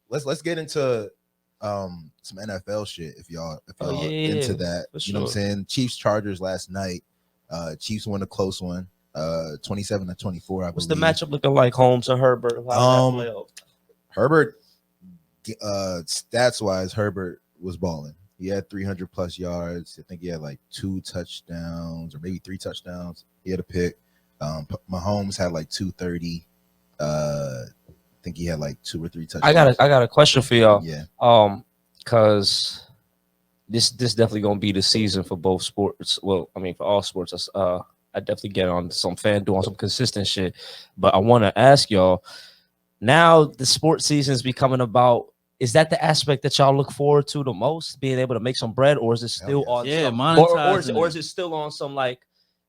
let's get into some NFL shit if y'all into that. You know what I'm saying? Chiefs Chargers last night. Chiefs won a close one. 27-24. What's the matchup looking like, Holmes and Herbert? Herbert, stats wise, Herbert was balling. He had 300 plus yards. I think he had like 2 touchdowns or maybe 3 touchdowns. He had a pick. Mahomes had like 230. I think he had like 2 or 3 touchdowns. I got a question for y'all. Yeah. Because this definitely gonna be the season for both sports. Well, I mean for all sports. I definitely get on some FanDuel on some consistent shit. But I want to ask y'all, now the sports season is becoming about, is that the aspect that y'all look forward to the most, being able to make some bread, or is it still on or is it still on some like,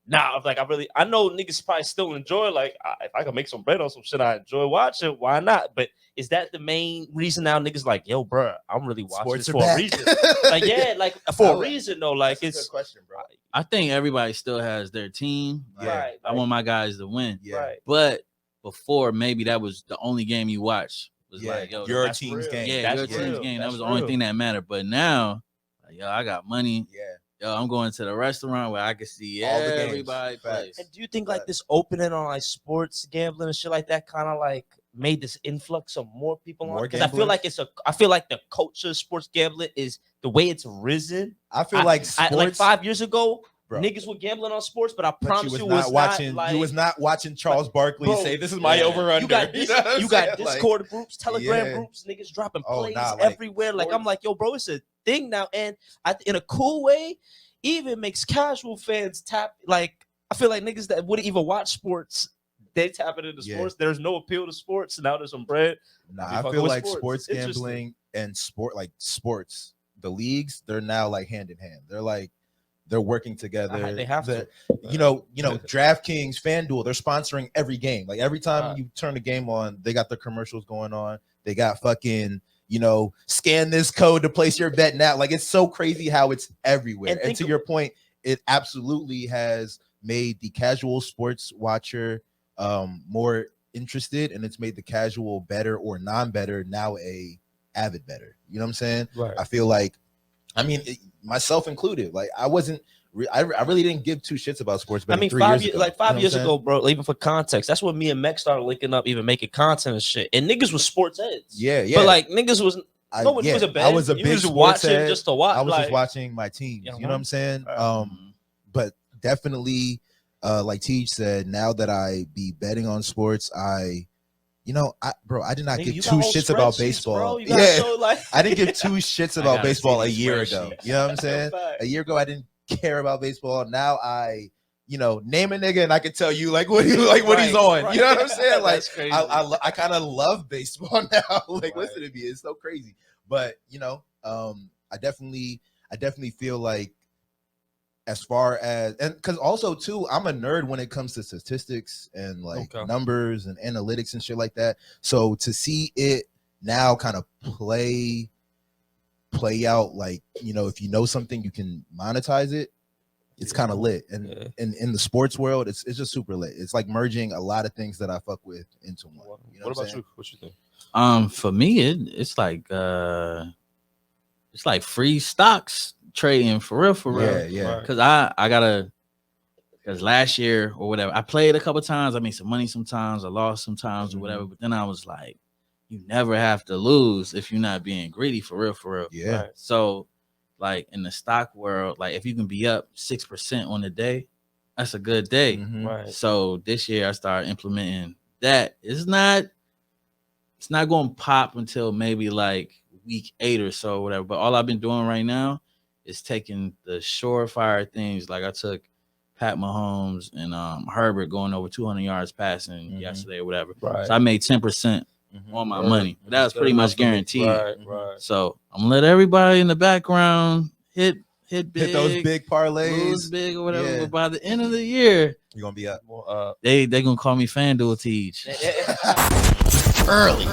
nah, like I know niggas probably still enjoy, like if I can make some bread on some shit I enjoy watching, why not? But is that the main reason now niggas like, yo, bro, I'm really watching sports this for a reason? Like, yeah, like for a reason though. Like it's a good question, bro. I think everybody still has their team. Right. I want my guys to win. Yeah. Right. But before, maybe that was the only game you watched. Was like, yo, your team's game. Yeah, your team's game. That was the only thing that mattered. But now, like, yo, I got money. Yeah. Yo, I'm going to the restaurant where I can see all everybody play. And do you think like this opening on like sports gambling and shit like that kind of like made this influx of more people on? Because I feel like I feel like the culture of sports gambling is the way it's risen. I feel like sports, like 5 years ago, bro, niggas were gambling on sports, but I promise you was watching. Not like, you was not watching Charles Barkley say, "This is my over under." You got Discord groups, Telegram groups, niggas dropping plays everywhere. Like I'm like, yo, bro, it's a thing now, and in a cool way, even makes casual fans tap. Like I feel like niggas that wouldn't even watch sports, they tap it into sports. There's no appeal to sports. Now there's some bread. Nah, I feel like sports gambling and sports, the leagues, they're now like hand in hand. They're working together. They have to. You know, DraftKings, FanDuel, they're sponsoring every game. Like every time you turn the game on, they got the commercials going on. They got fucking, scan this code to place your bet now. Like it's so crazy how it's everywhere. And to your point, it absolutely has made the casual sports watcher more interested, and it's made the casual better or non-better now a avid better. You know what I'm saying? Right. I feel like, myself included, like I really didn't give 2 shits about sports betting. 5 years ago, bro, even for context, that's when me and Mech started linking up, even making content and shit. And niggas was sports heads. Yeah. But like niggas was was a bad. I was a big sports watching head. Just to watch. I was just watching my teams. You know what I'm saying? But definitely, like Teej said, now that I be betting on sports, I did not give 2 shits about baseball. I didn't give 2 shits about baseball a year ago. You know what I'm saying? A year ago, I didn't care about baseball. Now I, name a nigga and I can tell you like what he's on. You know what I'm saying? Like I kind of love baseball now. Like listen to me, it's so crazy. But I definitely feel like, as far as, and because also too, I'm a nerd when it comes to statistics and like numbers and analytics and shit like that. So to see it now kind of play out, like, if you know something, you can monetize it. It's kind of lit. And in the sports world, it's just super lit. It's like merging a lot of things that I fuck with into one. You know what about you? What you think? For me, it's like free stocks trading for real. Yeah. Because because last year or whatever, I played a couple times. I made some money sometimes, I lost sometimes or whatever. But then I was like, you never have to lose if you're not being greedy for real. Yeah. Right? So like in the stock world, like if you can be up 6% on the day, that's a good day. Right. So this year I started implementing that. It's not going to pop until maybe like week 8 or so or whatever. But all I've been doing right now is taking the surefire things. Like I took Pat Mahomes and Herbert going over 200 yards passing yesterday or whatever. Right. So I made 10% on my money. That was pretty much guaranteed. Right. So I'm gonna let everybody in the background hit big, hit those big parlays, lose big or whatever. Yeah. But by the end of the year, you're gonna be up. They gonna call me FanDuel Teej. Early